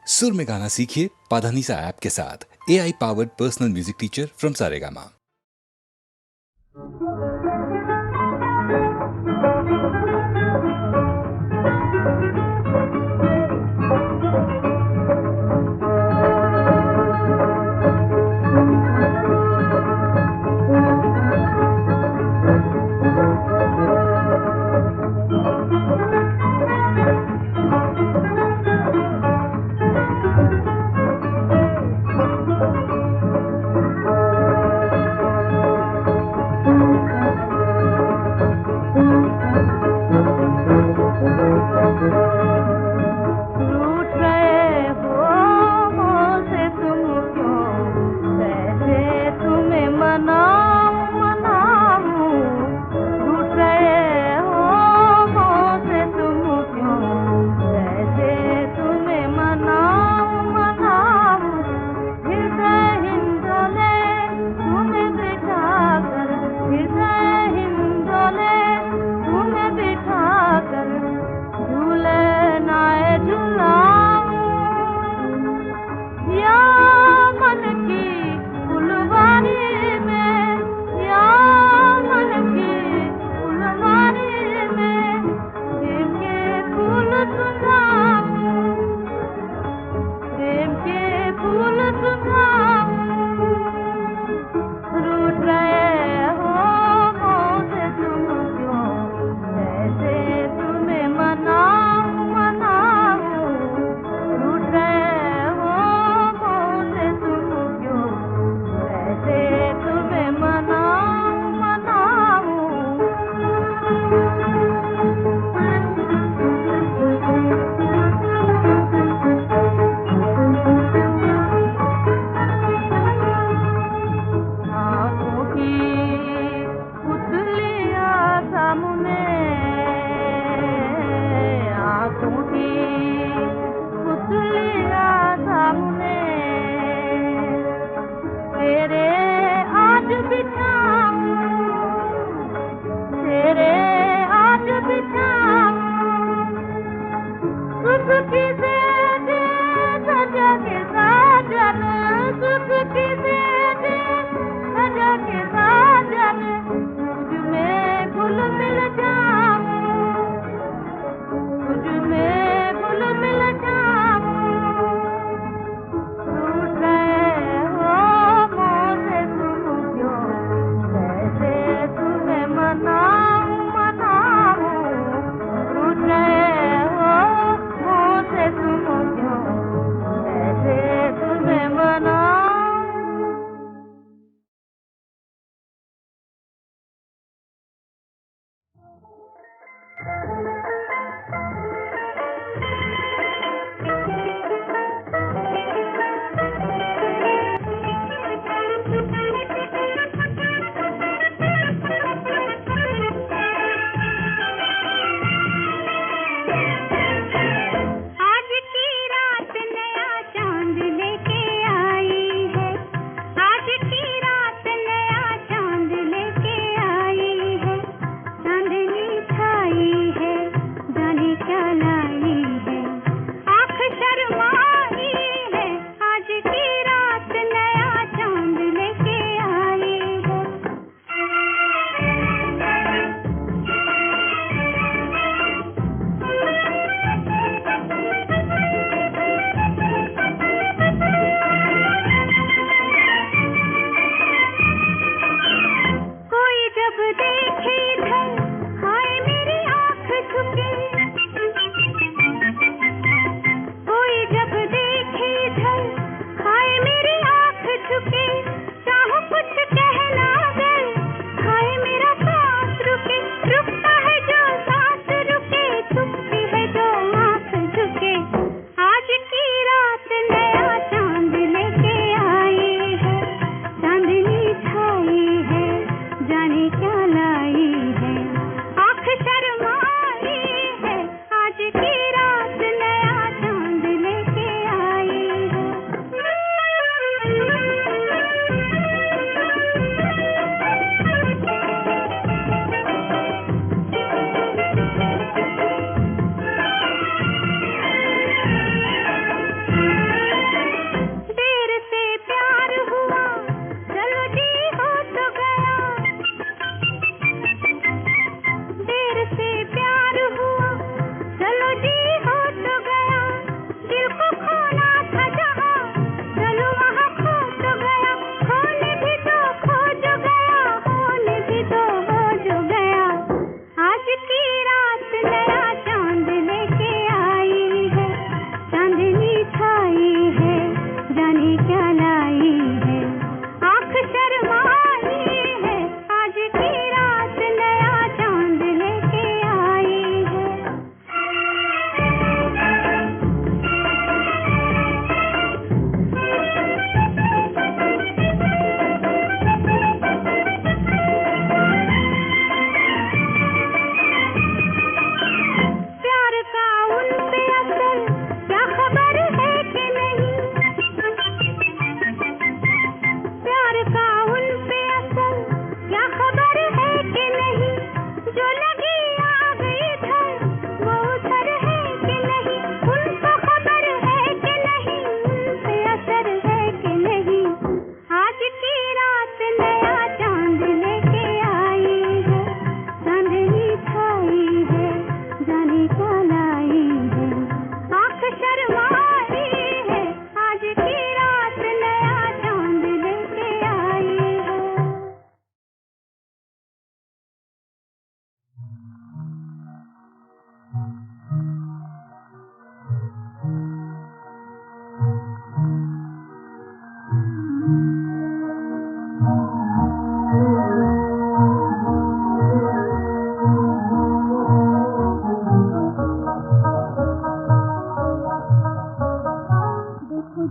सुर में गाना सीखिए पाधानीसा ऐप के साथ। AI powered personal music teacher from Saregama.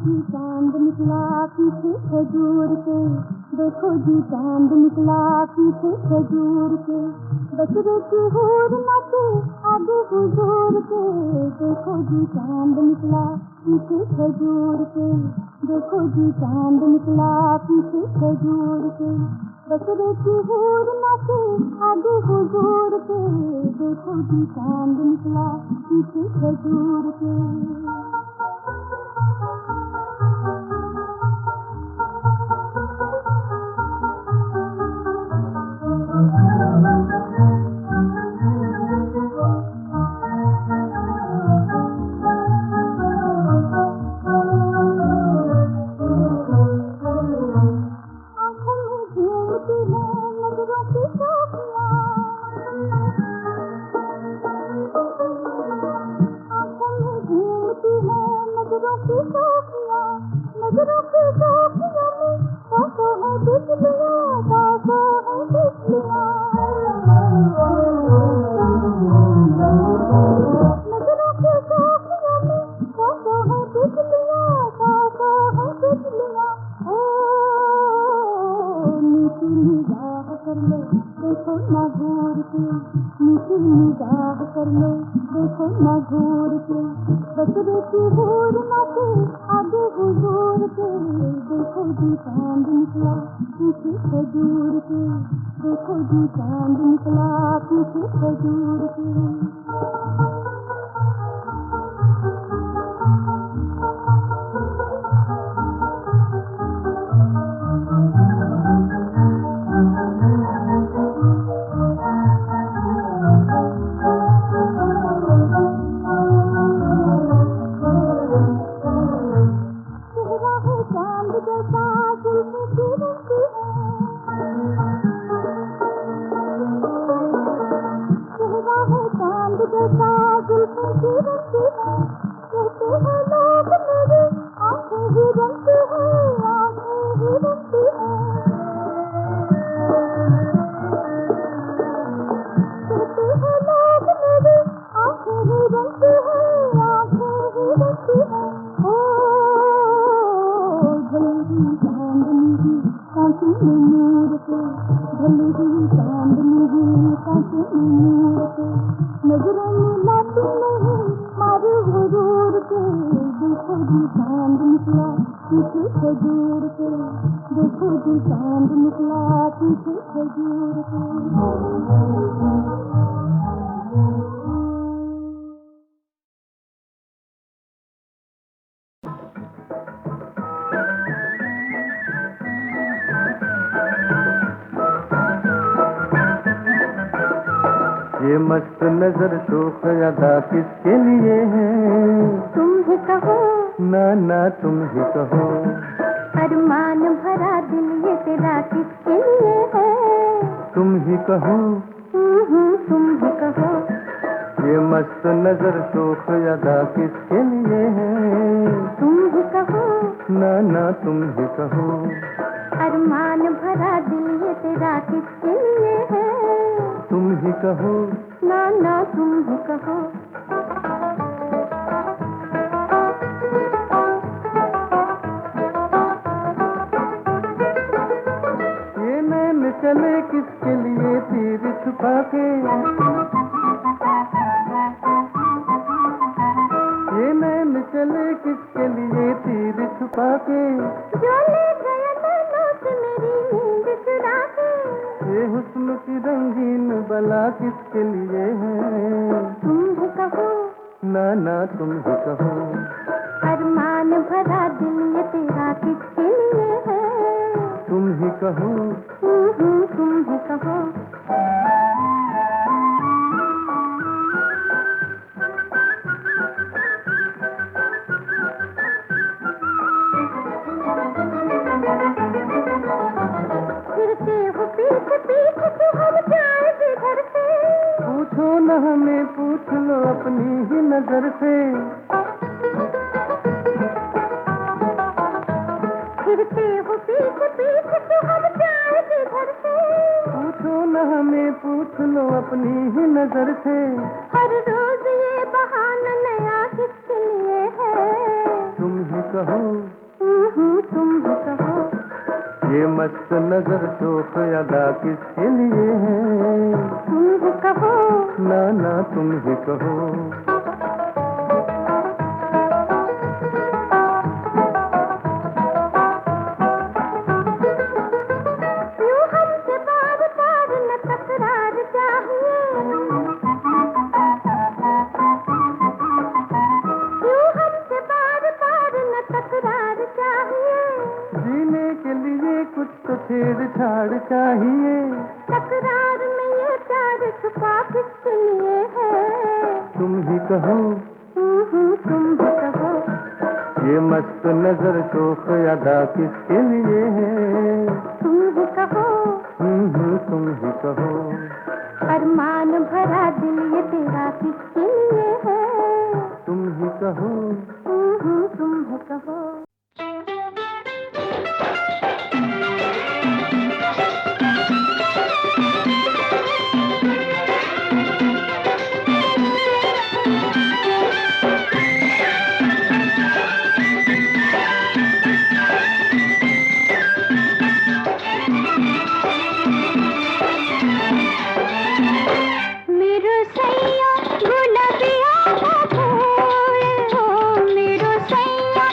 जी चांद निकला पीछे खजूर के, देखो जी चांद निकला पीछे खजूर के, बकरे की हूर नाचे आगे हुजूर के, देखो जी चांद निकला पीछे खजूर के, देखो जी चांद निकला पीछे खजूर के, बकरे की हूर नाचे आगे हुजूर के, देखो जी चांद निकला पीछे खजूर के। नजरों की साखियों में बातों है बिजलियां, बातों है बिजलियां, नजरों की साखियों में बातों है बिजलियां, बातों है बिजलियां। ओ नीची निगाह कर लो देखो ना घूर के, नीची निगाह कर लो देखो ना घूर के, बकरे की हूर नाचे आगे हुजूर के, देखो जी चांद निकला पीछे खजूर के, देखो जी चांद निकला पीछे खजूर के। नजरों में लाती नहीं मारे हुजूर के, देखो जी चांद निकला पीछे खजूर के, देखो जी चांद निकला पीछे खजूर के। ये मस्त नजर शोख अदा किसके लिए है, तुम ही कहो ना ना तुम ही कहो, अरमान भरा दिल ये तेरा किसके लिए है, तुम ही कहो तुम ही कहो, ये मस्त नजर शोख अदा किसके लिए है, तुम ही कहो ना ना तुम ही कहो, अरमान भरा दिल ये तेरा किसके लिए है, तुम ही कहो ना ना तुम ही कहो। ये नैन चले किसके लिए तीर छुपा के, ये नैन चले किसके लिए तीर छुपा के, जो ले गया नैनों से मेरी नींद चुरा के, ये हुस्न की रंगीन बला किसके लिए है, तुम ही कहो ना ना तुम ही कहो, अरमान भरा दिल ये तेरा किसके लिए है, तुम ही कहो तुम ही कहो। फिरते हो पीछे पीछे तो हम जाए किधर से, पूछो न हमें पूछ लो अपनी ही नजर से, फिरते हो पीछे पीछे तो हम जाए किधर से, पूछो न हमें पूछ लो अपनी ही नजर से, हर रोज ये बहाना नया किसके लिए है, तुम ही कहो ये मस्त नजर शोख अदा किसके लिए है? तुम ही कहो ना ना तुम ही कहो। यूं हमसे बार बार न तकरार चाहिए, यूं हमसे बार बार न तकरार चाहिए। जीने के लिए कुछ तो छेड़छाड़ चाहिए। तकरार में ये प्यार छुपा किसके लिए है? तुम ही कहो तुम ही कहो। ये मस्त नजर शोख अदा किसके लिए है? तुम ही कहो। तुम ही कहो। अरमान भरा दिल ये तेरा किसके लिए है? तुम ही कहो। तुम ही कहो। मेरो सैया गुलाबिया का फूल हो, मेरो सैया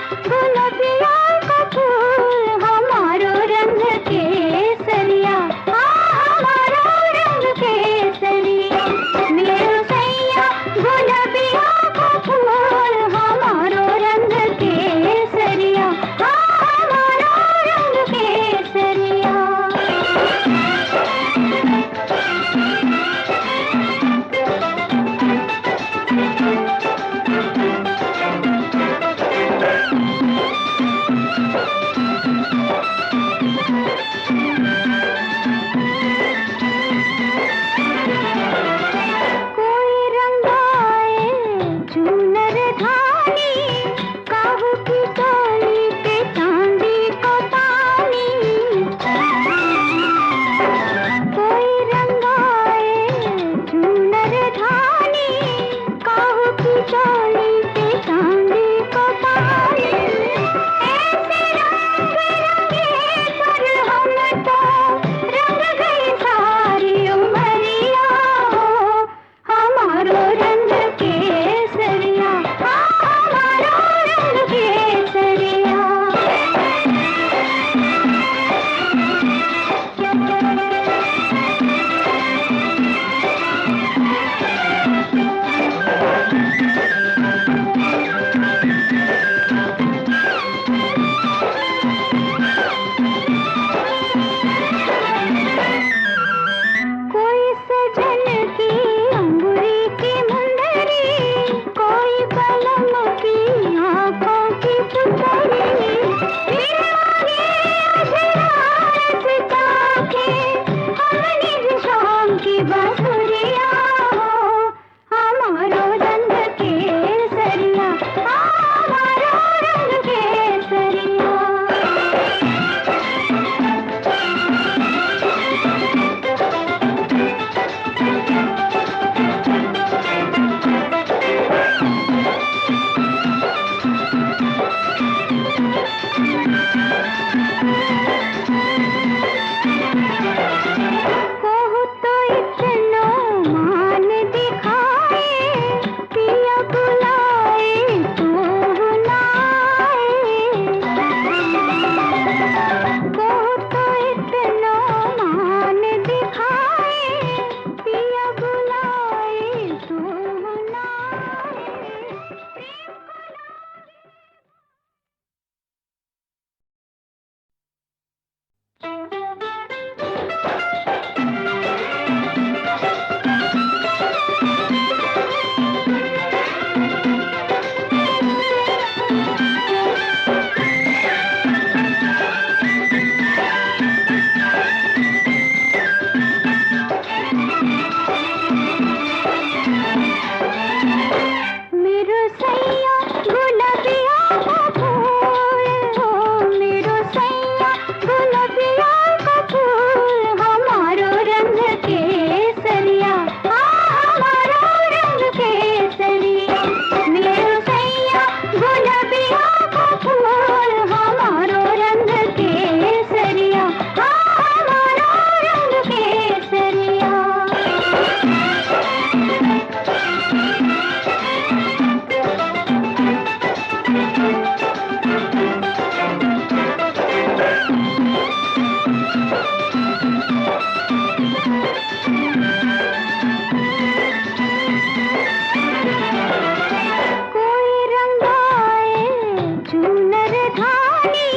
चूनर धानी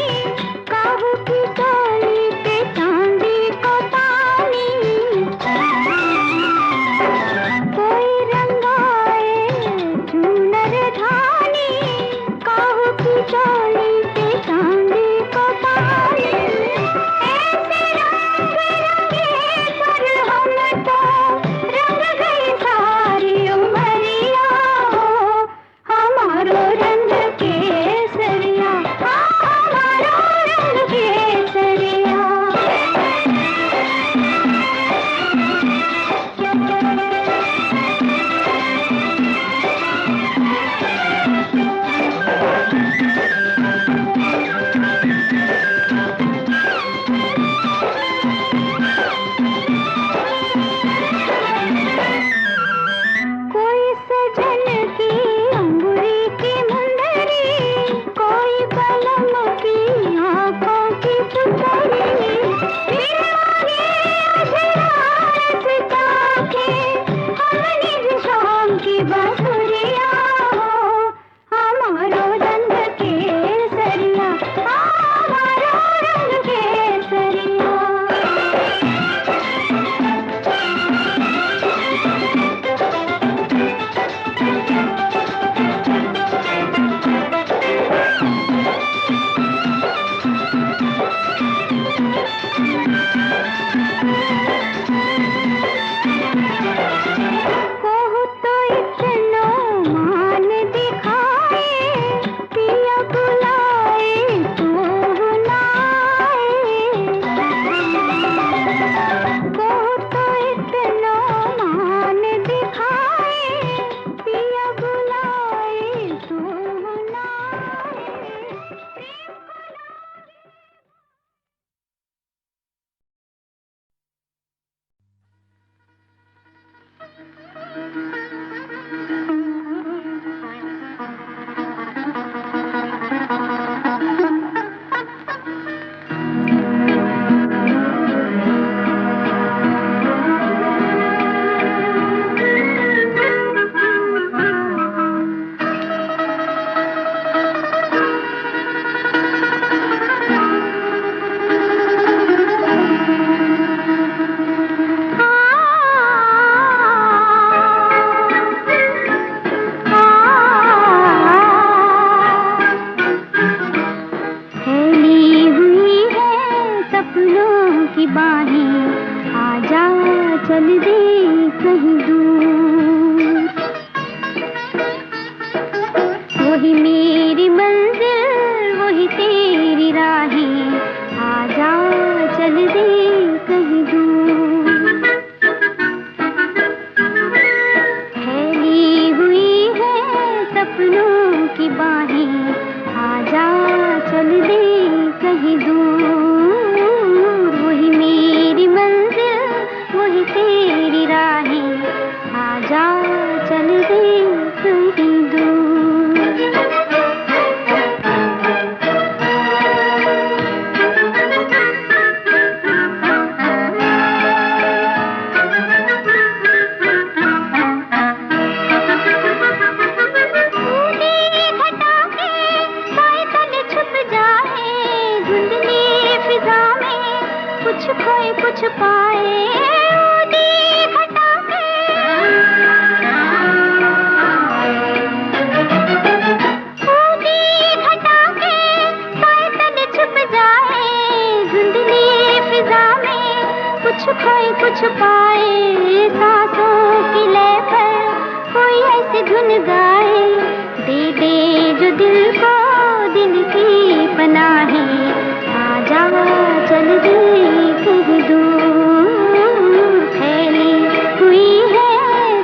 काहू की डाली पे चांदी को तानी कोई रंगाए चूनर धानी काहू की डाली पे चांदी को तानी ऐसे रंग रंगे पर हम तो रंग गई सारी उमरिया हमारो रंग केसरिया हमारो रंग केसरिया कोई सजन की अंगूरी की मुंदरी कोई बलम की आंखों की पुतरी बिरवागे अजरारत ताके हमने भी शाम की बसुरिया हमारो रंग केसरिया हमारो रंग केसरिया कोहू तो इतना मान दिखाए पिया बुलाए तू नाए कोहू तो इतना मान दिखाए पिया बुलाए तू नाए फैली हुई है सपनों की बाहें आजा चल दे कहीं दूर वही मेरी मंजिल वही तेरी राहें आजा चल दे कहीं दूर फैली हुई है सपनों की बाहें आजा चल दे कहीं दूर वही मेरी मंजिल वही तेरी राहें आजा चल दे कहीं दूर कुछ खोए कुछ पाए ऊदी घटा के ऊदी घटा के साए तले छुप जाए धुंधली फिजा में कुछ खोए कुछ पाए सांसों की लय पर कोई ऐसी धुन गाए दे दे जो दिल को दिल की पनाहें आजा चल दे कहीं दूर फैली हुई है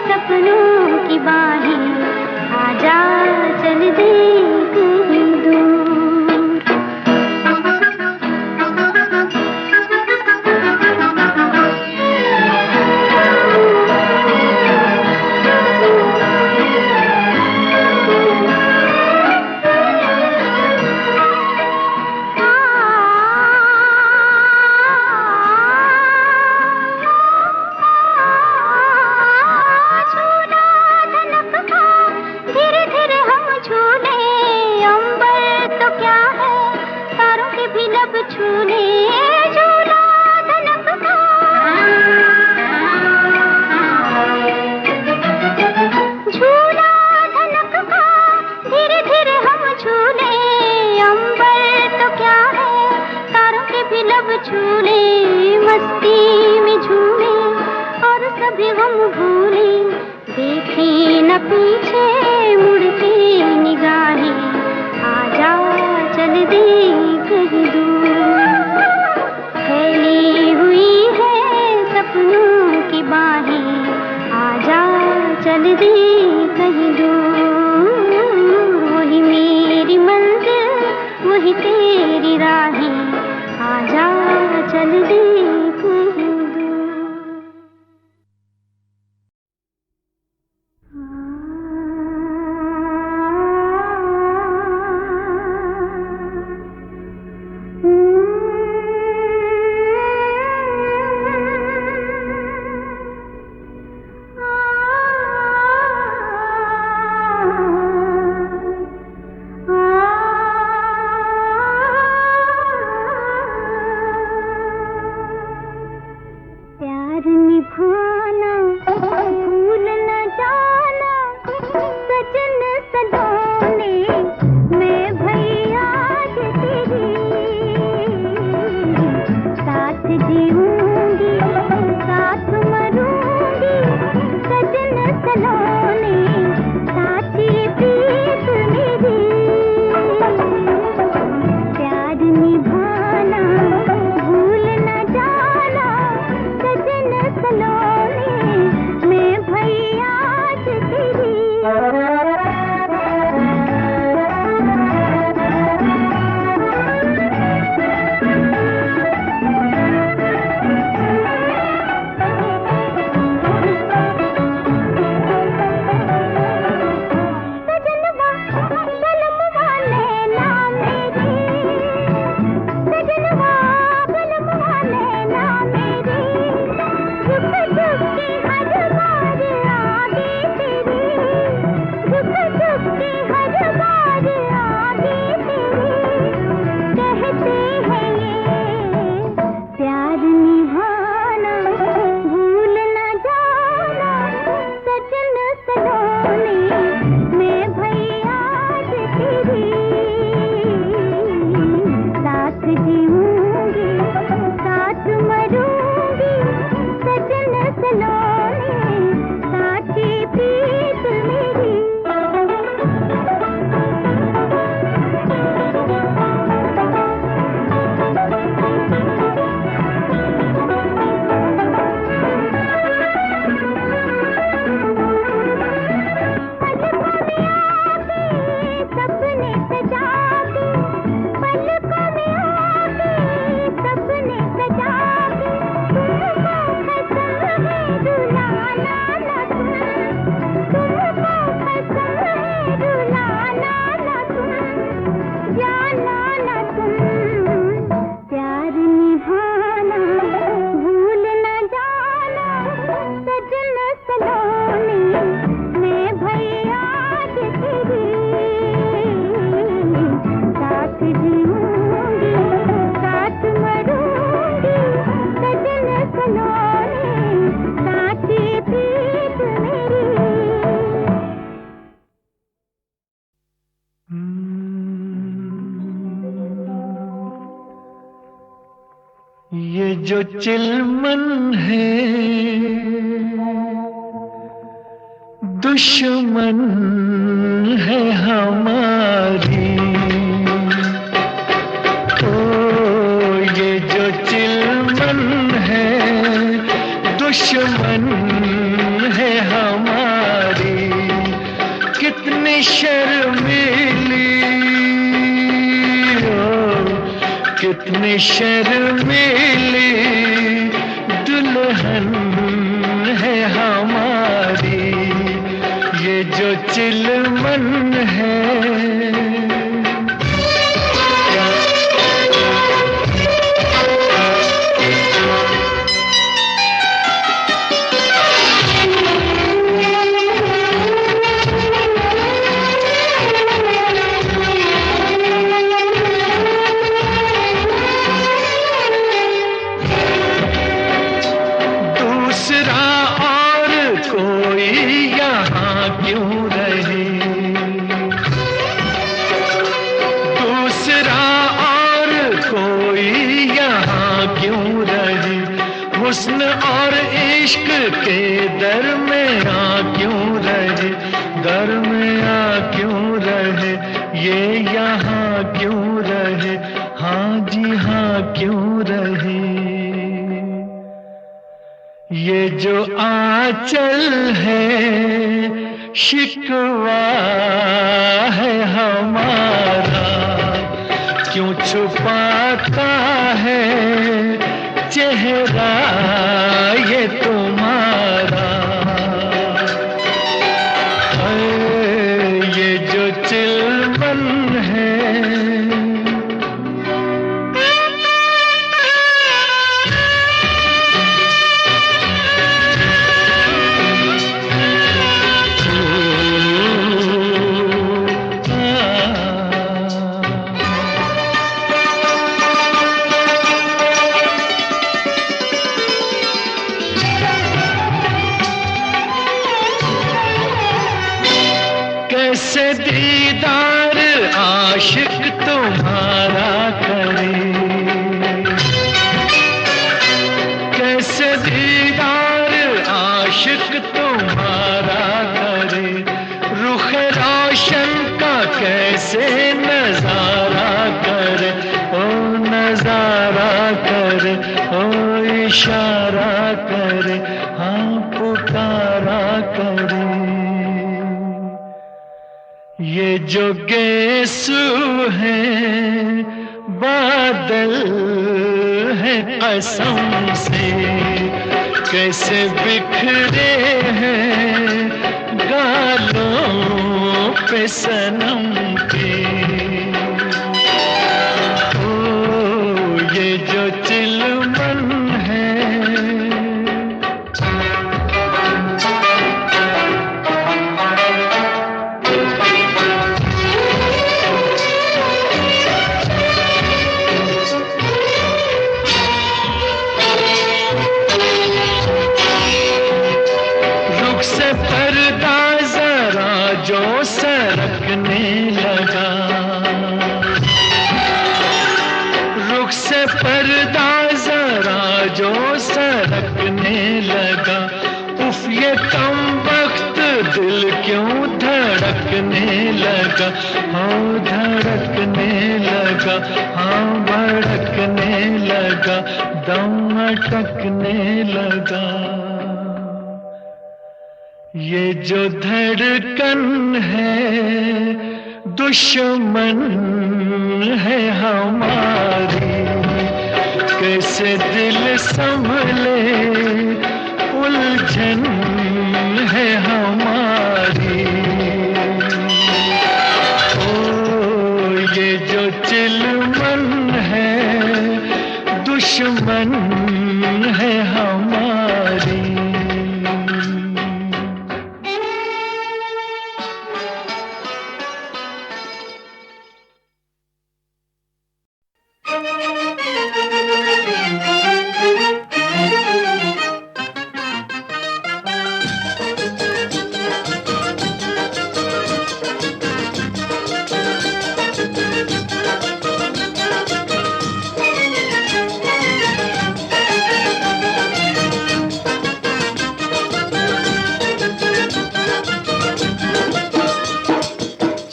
सपनों की बाहें आजा चल दे कहीं दूर झूले झूला धनक का झूला धनक का धीरे धीरे हम झूले अंबर तो क्या है तारों के भी लब झूले मस्ती में झूले और सभी हम भूले देखे न पीछे मुड़ती निगाहें आजा चल दे कहीं दूर फैली हुई है सपनों की बाहें आजा चल दे कहीं दूर वही मेरी मंजिल वही तेरी राहें आजा चल दे कहीं जो चिलमन है दुश्मन है हमारी। ओ ये जो चिलमन है दुश्मन है हमारी। कितनी शर्मीली कितनी शर्मीली दुल्हन है हमारी। ये जो चिलमन है हुस्न और इश्क के दरमियां क्यों रहे, दरमियां क्यों रहे, ये यहाँ क्यों रहे, हाँ जी हाँ क्यों रहे। ये जो आंचल है शिकवा है हमारा, क्यों छुपाता है चेहरा ये तुम्हारा। ये जो चिलमन है कैसे दीदार आशिक तुम्हारा करे, कैसे दीदार आशिक तुम्हारा करे, रुख रोशन का कैसे नजारा करे, ओ नजारा करे, ओ इशारा करे, हाँ पुकारा करे। ये जो गेसू है बादल है कसम से, कैसे बिखरे हैं गालों पे सनम के। ओ ये जो चिलमन है पर्दा जरा जो सरकने लगा, रुख से पर्दा जरा जो सरकने लगा, उफ ये कम वक्त दिल क्यों धड़कने लगा, हाँ धड़कने लगा, हाँ भड़कने लगा, दम अटकने लगा। ये जो धड़कन है दुश्मन है हमारी, कैसे दिल संभले उलझन है हमारी। ओ ये जो चिलमन है दुश्मन है हमारी।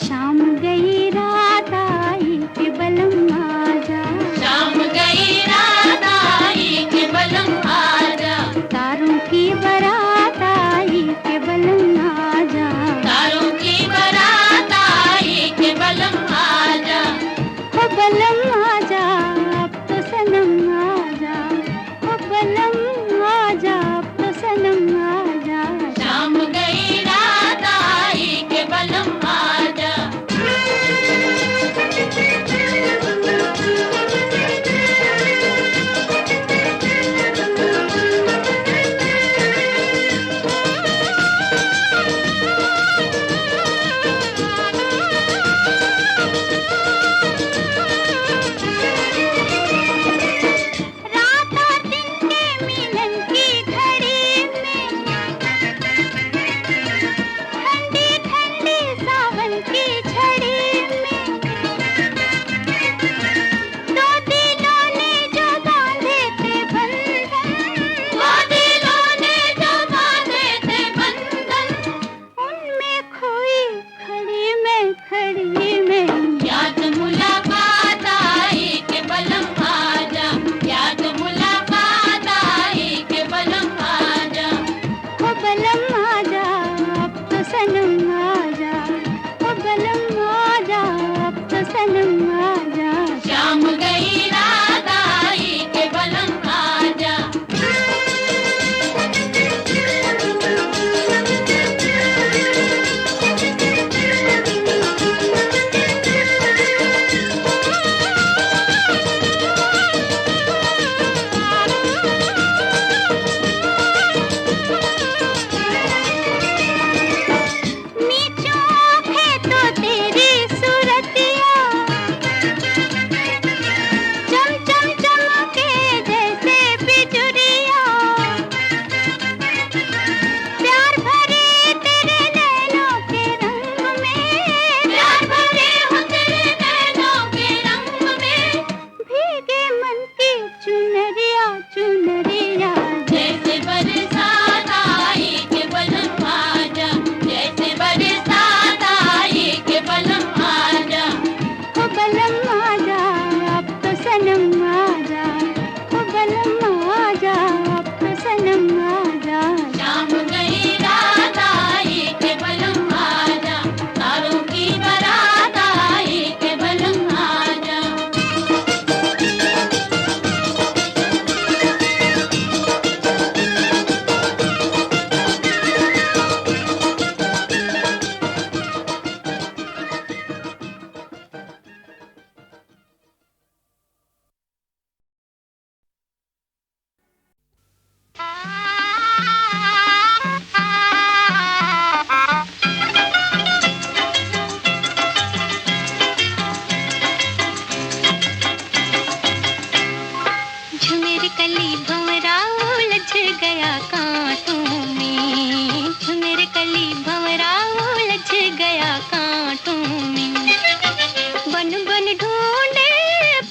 शाम गई रात आई गया कांटों में, झुमेर कली भंवरा उलझ गया कांटों में। बन बन ढूंढे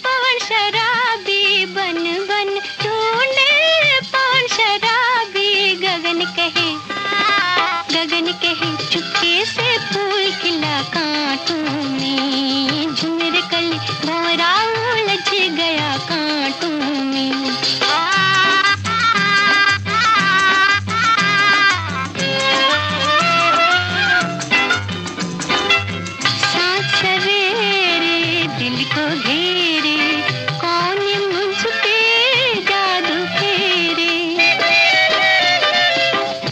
पवन शराबी, बन बन ढूंढे पवन शराबी, गगन कहे चुपके से फूल खिला कांटों में, झुमेर कली भंवरा उलझ गया कांटों में। सांस सवेरे दिल को घेरे, कौन मुझ पे जादू फेरे,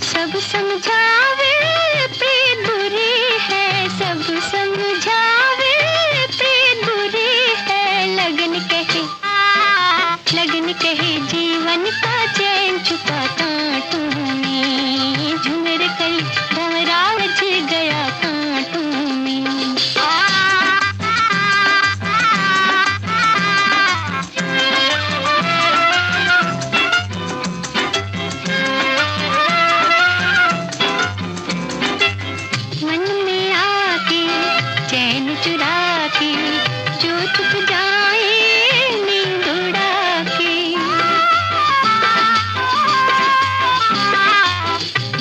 सब समझावे प्रीत बुरी है, सब समझावे प्रीत बुरी है, लगन कहे जीवन का चैन छुपा कांटों में, झुमेर कली भंवरा उलझ गया कांटों में। मन में आके चैन चुरा के, जो छुप जाए नींद उड़ा के,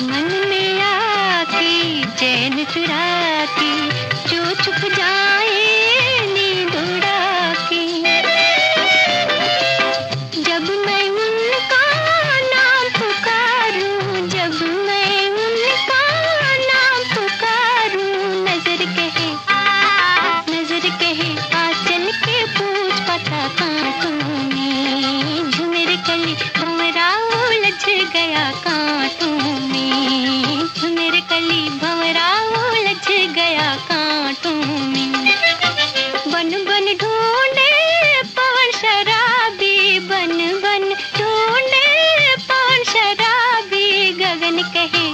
मन में आके चैन चुरा के, जो छुप जाए नींद उड़ा के। जब मैं उनका नाम पुकारूं, जब मैं उनका नाम पुकारूं, नजर कहे आंचल के पूछ पता कांटों में, झुमेर कली भंवरा उलझ गया कांटों में, झुमेर कली भंवरा उलझ गया कांटों में। बन बन ढूंढे पवन शराबी, बन बन ढूंढे पवन शराबी, गगन कहे